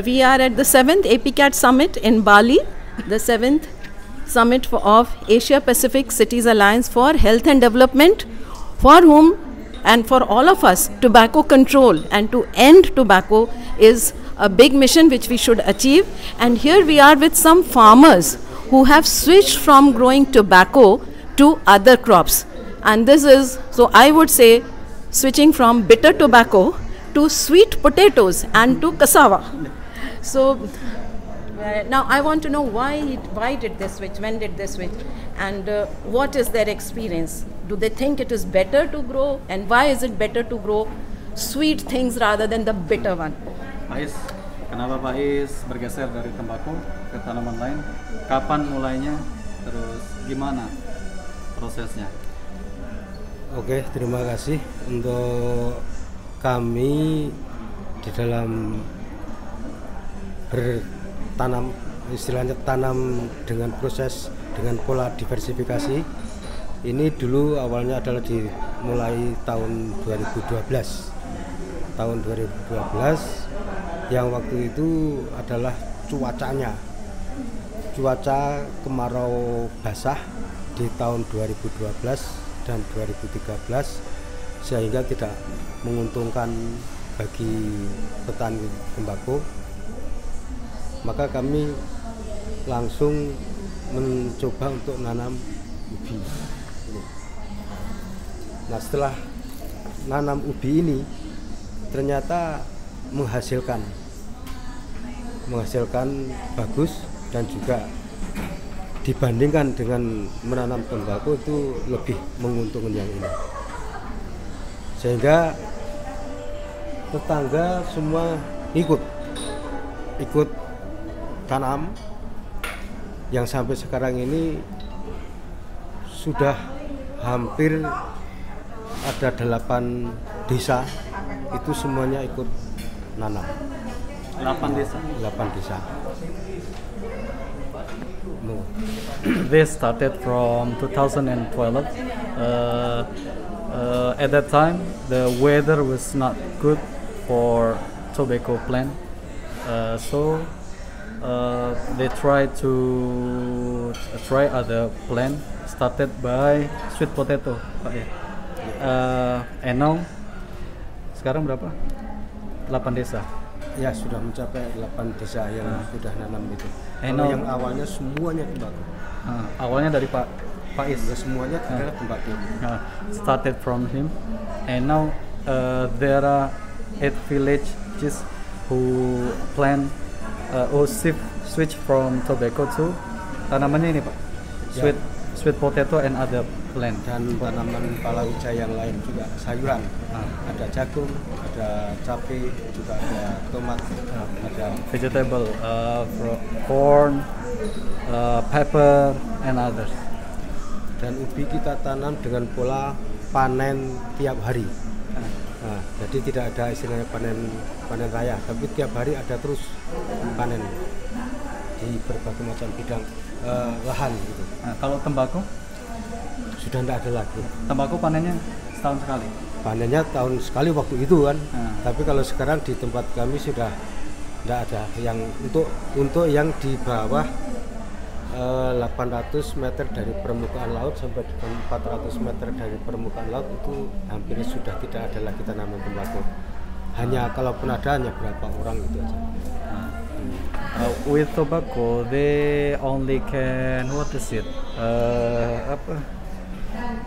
We are at the 7th APCAT Summit in Bali, the 7th Summit of Asia Pacific Cities Alliance for Health and Development, for whom and for all of us, tobacco control and to end tobacco is a big mission which we should achieve. And here we are with some farmers who have switched from growing tobacco to other crops. And this is, so I would say, switching from bitter tobacco to sweet potatoes and to cassava. So now I want to know why did they switch, when did they switch, and what is their experience? Do they think it is better to grow, and why is it better to grow sweet things rather than the bitter one? Pak Is, kenapa Pak Is bergeser dari tembakau ke tanaman lain? Kapan mulainya? Terus gimana prosesnya? Oke, terima kasih untuk kami di dalam bertanam, istilahnya tanam dengan proses dengan pola diversifikasi. Ini dulu awalnya adalah dimulai tahun 2012. Tahun 2012 yang waktu itu adalah cuaca kemarau basah di tahun 2012 dan 2013 sehingga tidak menguntungkan bagi petani tembakau, maka kami langsung mencoba untuk menanam ubi. Nah, setelah nanam ubi ini ternyata menghasilkan bagus, dan juga dibandingkan dengan menanam tembakau itu lebih menguntungkan yang ini, sehingga tetangga semua ikut tanam, yang sampai sekarang ini sudah hampir ada 8 desa itu semuanya ikut nanam. 8 desa. This started from 2012. At that time, the weather was not good for tobacco plant, so they tried to try other plant. Started by sweet potato, Pak ya. And now, sekarang berapa? 8 desa. Ya, sudah mencapai 8 desa yang sudah nanam itu. Kalau yang awalnya semuanya tembakau. Awalnya dari Pak Is. Semuanya adalah tembakau. Started from him, and now there are 8 villages who plant or switch from tobacco to tanamannya ini Pak. Sweet potato and other plant, dan tanaman palawija yang lain juga, sayuran. Ada jagung, ada cabai, juga ada tomat, ada vegetable, corn, pepper and others. Dan ubi kita tanam dengan pola panen tiap hari. Nah, jadi tidak ada istilahnya panen raya, tapi tiap hari ada terus panen di berbagai macam bidang lahan gitu. Nah, kalau tembakau sudah tidak ada lagi. Tembakau panennya setahun sekali. Panennya tahun sekali waktu itu kan. Tapi kalau sekarang di tempat kami sudah tidak ada. Yang untuk yang di bawah 800 meter dari permukaan laut sampai 400 meter dari permukaan laut itu hampir sudah tidak ada lagi tanaman tembakau. Hanya kalaupun ada hanya berapa orang itu aja. With tobacco, they only can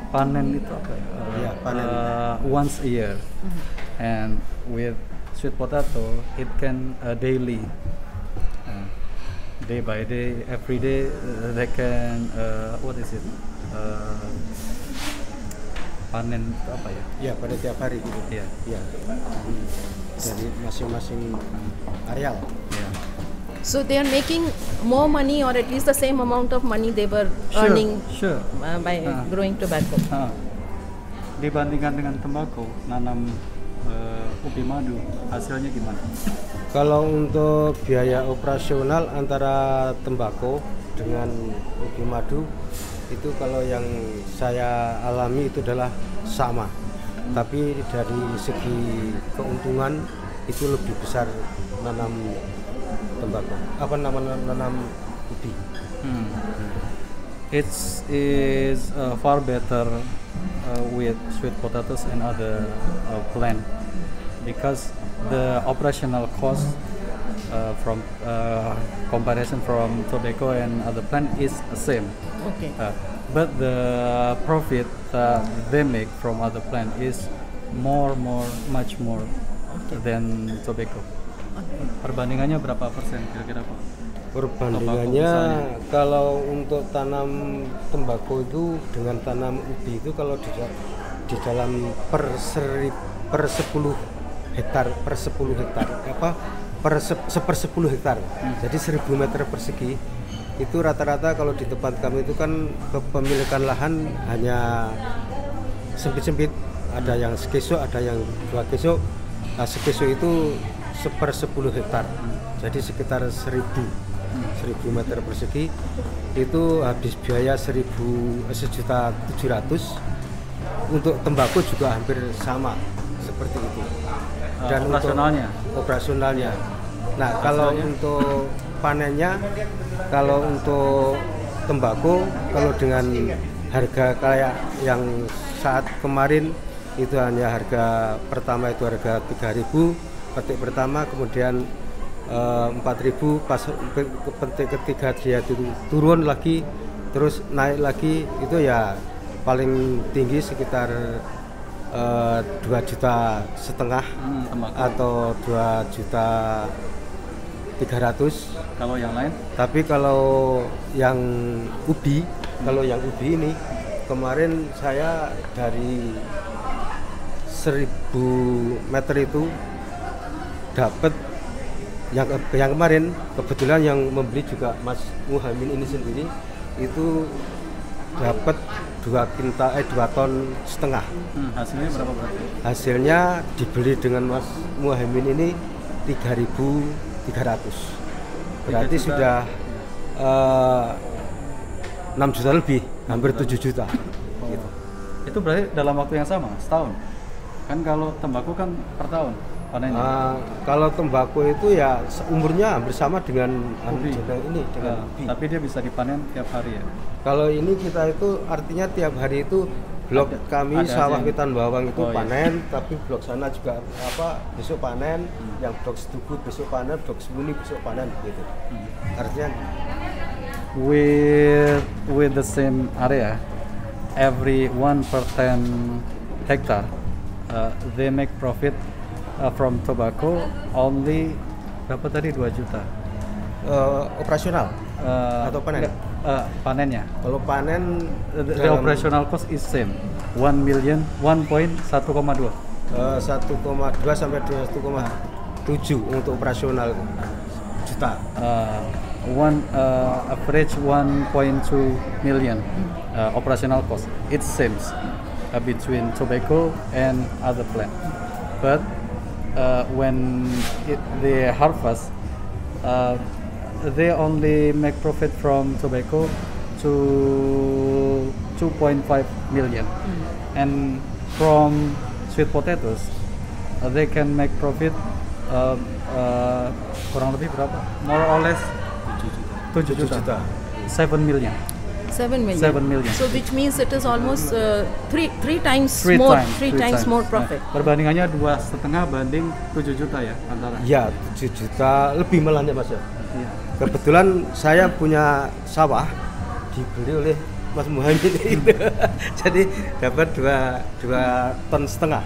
panen itu apa? Panen once a year, and with sweet potato, it can daily, day by day, every day they can panen itu apa ya? Ya, pada tiap hari gitu. Ya. Dari masing-masing areal. Ya. So they are making more money, or at least the same amount of money they were earning by growing tobacco. Dibandingkan dengan tembakau, nanam ubi madu, hasilnya gimana? Kalau untuk biaya operasional antara tembakau dengan ubi madu itu, kalau yang saya alami itu adalah sama. Tapi dari segi keuntungan itu lebih besar nanam tembakau, nanam ubi. It is far better with sweet potatoes and other plant because the operational cost from comparison from tobacco and other plant is the same. Okay. But the profit they make from other plant is much more than tobacco. Perbandingannya berapa persen kira-kira Pak? Perbandingannya kalau untuk tanam tembakau itu dengan tanam ubi itu kalau di dalam per 10 hektar seper 10 hektar. Jadi 1000 meter persegi itu rata-rata kalau di tempat kami itu kan kepemilikan lahan hanya sempit-sempit, ada yang sekesok, ada yang 2 kesok. Nah, sekesok itu seper 10 hektar. Jadi sekitar 1000 meter persegi itu habis biaya 1.700.000. Untuk tembakau juga hampir sama seperti itu. Dan operasionalnya. Nah, kalau untuk panennya, kalau untuk tembakau, kalau dengan harga kayak yang saat kemarin itu hanya harga pertama itu harga 3.000 petik pertama, kemudian 4.000 pas petik ketiga dia turun lagi, terus naik lagi, itu ya paling tinggi sekitar 2,5 juta atau 2.300.000. Kalau yang lain? Tapi kalau yang ubi, ini kemarin saya dari 1.000 meter itu dapat yang kemarin kebetulan yang membeli juga Mas Muhammad ini sendiri itu dapat 2 ton setengah. Hasilnya berapa berarti? Hasilnya dibeli dengan Mas Muhammad ini 3.300. Berarti sudah 6 juta lebih, hampir 7 juta. Gitu. Itu berarti dalam waktu yang sama, setahun? Kan kalau tembakau kan per tahun panennya. Kalau tembakau itu ya umurnya hampir sama dengan ubi. Ubi. Tapi dia bisa dipanen tiap hari ya? Kalau ini kita itu artinya tiap hari itu blok kami sawah Wetan Bawang itu panen, tapi blok sana juga besok panen, yang blok Setugu besok panen, blok Semuni besok panen gitu. Artinya with the same area, every 1/10 hectare they make profit from tobacco only berapa tadi 2 juta? Operasional atau panen? Panennya. Kalau panen the operational cost is same 1 million 1.1,2 1,2 sampai 1,7 untuk operasional juta. Average 1.2 million operational cost. It seems between tobacco and other plant. But when they harvest, they only make profit from tobacco to 2.5 million, and from sweet potatoes they can make profit kurang lebih berapa? More or less 7 juta. 7 million. 7 million. 7 million. So which means it is almost three times more profit. Nah, perbandingannya 2,5 banding 7 juta ya antara. Ya, 7 juta lebih malahnya Mas ya. Iya. Kebetulan saya punya sawah dibeli oleh Mas Muhammad itu. Jadi dapat 2 ton setengah.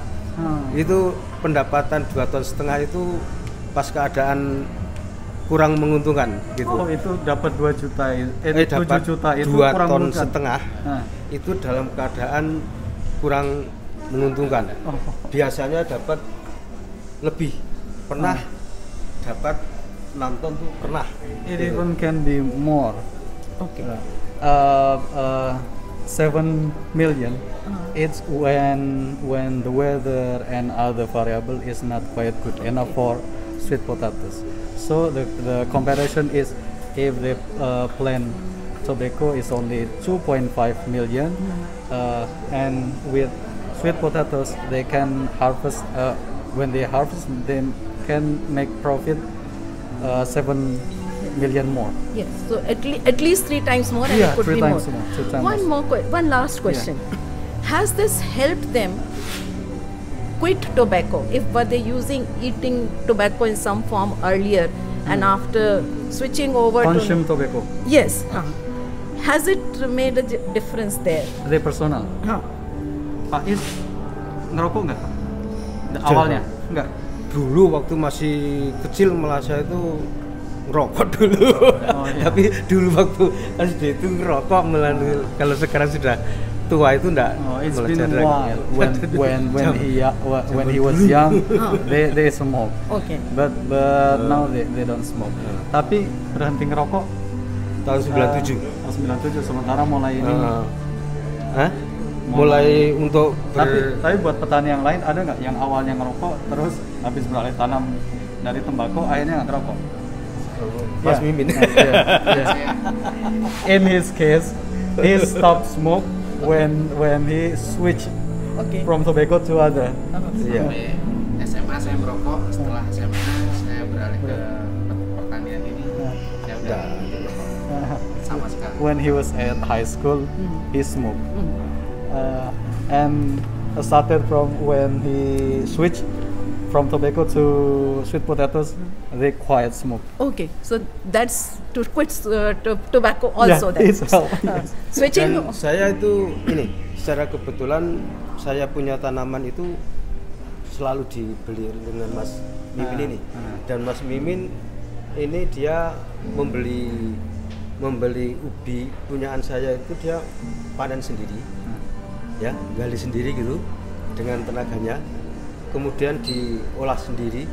Itu pendapatan 2 ton setengah itu pas keadaan kurang menguntungkan gitu. Oh, itu dapat 2 juta, 7 juta itu 2 kurang ton menguntungkan. setengah. Itu dalam keadaan kurang menguntungkan. Biasanya dapat lebih, pernah dapat 6 ton tuh pernah. It even can be more. Okay. 7 million. It's when the weather and other variable is not quite good enough for sweet potatoes. So the comparison is if the plant tobacco is only 2.5 million, and with sweet potatoes they can harvest when they harvest they can make profit 7 million more. Yes. So at least 3 times more, and Yeah, it could 3 be times more. more, 2 times One more. one last question. Has this helped them quit tobacco? If were they eating tobacco in some form earlier, and after switching over Consume to tobacco. yes, has it made a difference there? They personal. Pak Is ngerokok nggak? Awalnya nggak. Dulu waktu masih kecil malah saya itu ngerokok dulu. Oh, iya. Tapi dulu waktu SD itu ngerokok malah, kalau sekarang sudah tua itu enggak. Oh, it's malah been a jarang. while. When he was young, they smoke. Okay. But now they don't smoke. Tapi berhenti ngerokok Tahun 97. tahun 97, sementara mulai ini. Hah? Mulai untuk Tapi buat petani yang lain ada nggak yang awalnya ngerokok terus habis beralih tanam dari tembakau akhirnya nggak ngerokok? Mas Yeah. Mimin. In his case, he stopped smoke when he switched Okay. from tobacco to other. Iya. Sampai SMA saya merokok, setelah SMA saya beralih ke pertanian ini, saya udah berhenti merokok sama sekali. When he was at high school, he smoked. And started from when he switched from tobacco to sweet potatoes, they quiet smoke. Okay. So that's to quit tobacco also. Yeah, then. it's help, yes. Switching. Dan saya itu ini secara kebetulan saya punya tanaman itu selalu dibeli dengan Mas Mimin ini. Dan Mas Mimin ini dia membeli ubi punyaan saya itu dia panen sendiri. Ya, gali sendiri gitu dengan tenaganya. Kemudian diolah sendiri.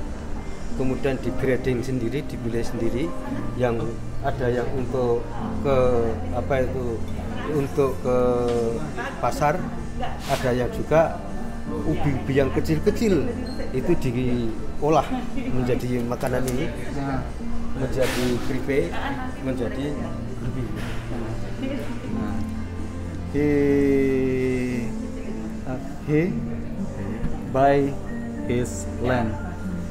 Kemudian di grading sendiri, dipilih sendiri, yang ada yang untuk untuk ke pasar, ada yang juga ubi-ubi yang kecil-kecil itu diolah menjadi makanan ini, menjadi keripik, menjadi ubi. He buy his land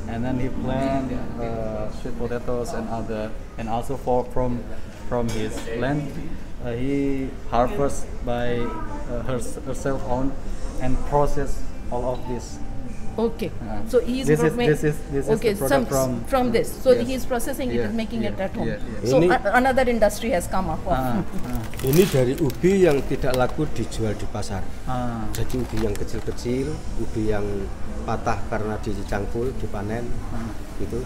and then he plant sweet potatoes and other, and also from his land he harvest by herself own and process all of this. Okay. So he's This is- pro- ma- this is the okay. product From this. So yes. he's processing it Yeah, and making it yeah, at home. yeah, yeah. So Ini- another industry has come up. Ini dari ubi yang tidak laku dijual di pasar. Ah. Jadi ubi yang kecil-kecil, ubi yang patah karena dicangkul, dipanen, gitu,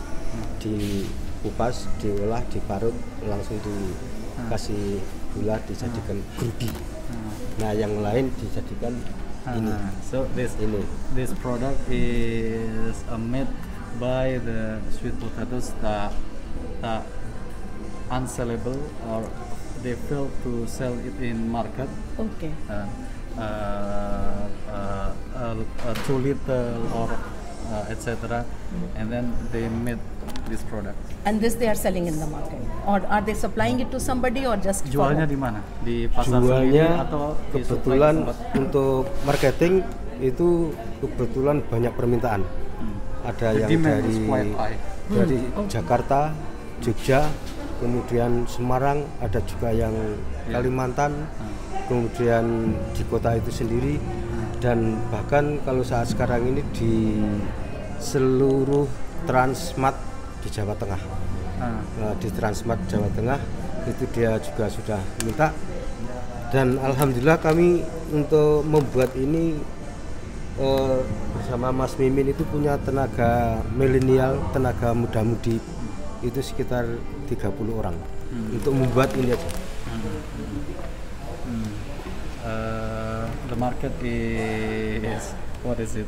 dikupas, diolah, diparut, langsung dikasih gula, dijadikan grubi. Nah, yang lain dijadikan ini. So this product is made by the sweet potatoes that unsellable, or they fail to sell it in market. Okay. Too little or etc. And then they made this product. And this they are selling in the market, or are they supplying it to somebody, or just for Jualnya home? di mana? Di pasar sendiri Jualnya atau di kebetulan supply ke tempat? untuk marketing itu kebetulan banyak permintaan. Ada The yang demand is quite high. dari Jakarta, Jogja, kemudian Semarang, ada juga yang Kalimantan, kemudian di kota itu sendiri, dan bahkan kalau saat sekarang ini di seluruh Transmart di Jawa Tengah. Nah, di Transmart Jawa Tengah itu dia juga sudah minta, dan alhamdulillah kami untuk membuat ini bersama Mas Mimin itu punya tenaga milenial, tenaga muda-mudi itu sekitar 30 orang untuk membuat ini aja. The market is, what is it?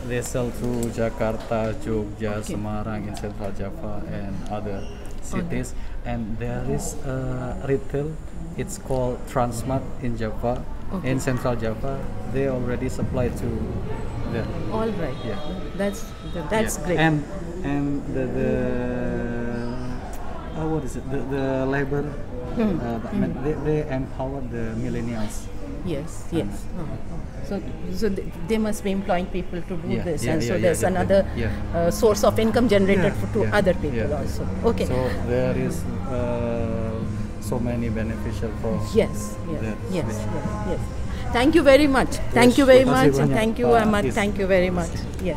They sell to Jakarta, Jogja, Semarang, in Central Java, and other cities. And there is a retail. It's called Transmart in Java. In Central Java, they already supply to there. All right. Yeah. That's Yeah. great. And the what is it? The labor. They empower the millennials Yes, yes. So they must be employing people to do Yeah, this, yeah, and so yeah, there's yeah, another yeah. source of income generated to Yeah, other people yeah. also. Okay. So there is so many beneficial for Yes, yes, that. yes, yes, yes. Thank you very much. Thank you very Terima much. kasih banyak, Thank you, Pak Ahmad. Is. Thank you very much. Yes.